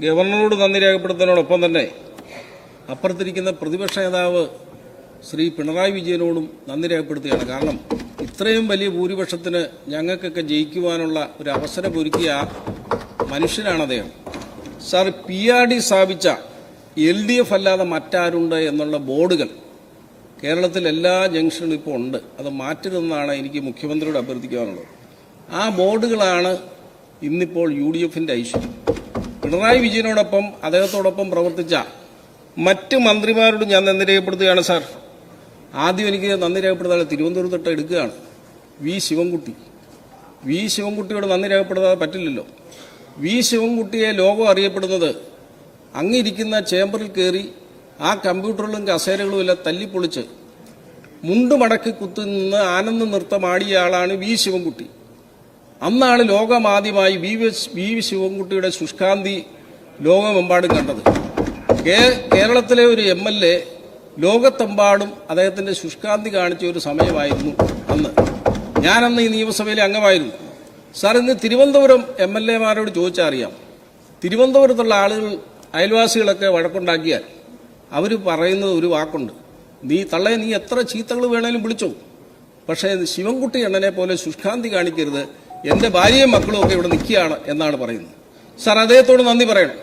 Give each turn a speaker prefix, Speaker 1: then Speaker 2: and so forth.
Speaker 1: ഗവർണറോട് നന്ദി രേഖപ്പെടുത്തുന്നതിനോടൊപ്പം തന്നെ അപ്പുറത്തിരിക്കുന്ന പ്രതിപക്ഷ നേതാവ് ശ്രീ പിണറായി വിജയനോടും നന്ദി രേഖപ്പെടുത്തുകയാണ്. കാരണം ഇത്രയും വലിയ ഭൂരിപക്ഷത്തിന് ഞങ്ങൾക്കൊക്കെ ജയിക്കുവാനുള്ള ഒരു അവസരം ഒരുക്കിയ മനുഷ്യനാണ് അദ്ദേഹം. സാർ, PRD സ്ഥാപിച്ച LDF അല്ലാതെ മറ്റാരുണ്ട് എന്നുള്ള ബോർഡുകൾ കേരളത്തിൽ എല്ലാ ജംഗ്ഷനിലും ഇപ്പോൾ ഉണ്ട്. അത് മാറ്റരുതെന്നാണ് എനിക്ക് മുഖ്യമന്ത്രിയോട് അഭ്യർത്ഥിക്കാനുള്ളത്. ആ ബോർഡുകളാണ് ഇന്നിപ്പോൾ UDFന്റെ ഐശ്വര്യം. പിണറായി വിജയനോടൊപ്പം അദ്ദേഹത്തോടൊപ്പം പ്രവർത്തിച്ച മറ്റ് മന്ത്രിമാരോട് ഞാൻ നന്ദി രേഖപ്പെടുത്തുകയാണ്. സാർ, ആദ്യം എനിക്ക് നന്ദി രേഖപ്പെടുത്താതെ തിരുവനന്തപുരത്ത് എടുക്കുകയാണ് വി ശിവൻകുട്ടിയോട് നന്ദി രേഖപ്പെടുത്താതെ പറ്റില്ലല്ലോ. ശിവൻകുട്ടിയെ ലോകം അറിയപ്പെടുന്നത് അങ്ങിരിക്കുന്ന ചേംബറിൽ കയറി ആ കമ്പ്യൂട്ടറിലും കസേരകളും എല്ലാം തല്ലിപ്പൊളിച്ച് മുണ്ടുമടക്കി കുത്തുനിന്ന് ആനന്ദ നൃത്തമാടിയ ആളാണ് ശിവൻകുട്ടി. അന്നാണ് ലോകമാദ്യമായി ശിവൻകുട്ടിയുടെ ശുഷ്കാന്തി ലോകമെമ്പാടും കണ്ടത്. കേരളത്തിലെ ഒരു MLA ലോകത്തെമ്പാടും അദ്ദേഹത്തിന്റെ ശുഷ്കാന്തി കാണിച്ച ഒരു സമയമായിരുന്നു അന്ന്. ഞാനന്ന് ഈ നിയമസഭയിലെ അംഗമായിരുന്നു. സാർ, ഇന്ന് തിരുവനന്തപുരം MLA മാരോട് ചോദിച്ചാൽ അറിയാം. തിരുവനന്തപുരത്തുള്ള ആളുകൾ, അയൽവാസികളൊക്കെ വഴക്കുണ്ടാക്കിയാൽ അവർ പറയുന്നത് ഒരു വാക്കുണ്ട്: നീ എത്ര ചീത്തകൾ വേണേലും വിളിച്ചോ, പക്ഷേ ശിവൻകുട്ടി അണ്ണനെ പോലെ ശുഷ്കാന്തി കാണിക്കരുത്, എന്റെ ഭാര്യയും മക്കളും ഒക്കെ ഇവിടെ നിൽക്കുകയാണ് എന്നാണ് പറയുന്നത്. സാർ, അദ്ദേഹത്തോട് നന്ദി പറയണം.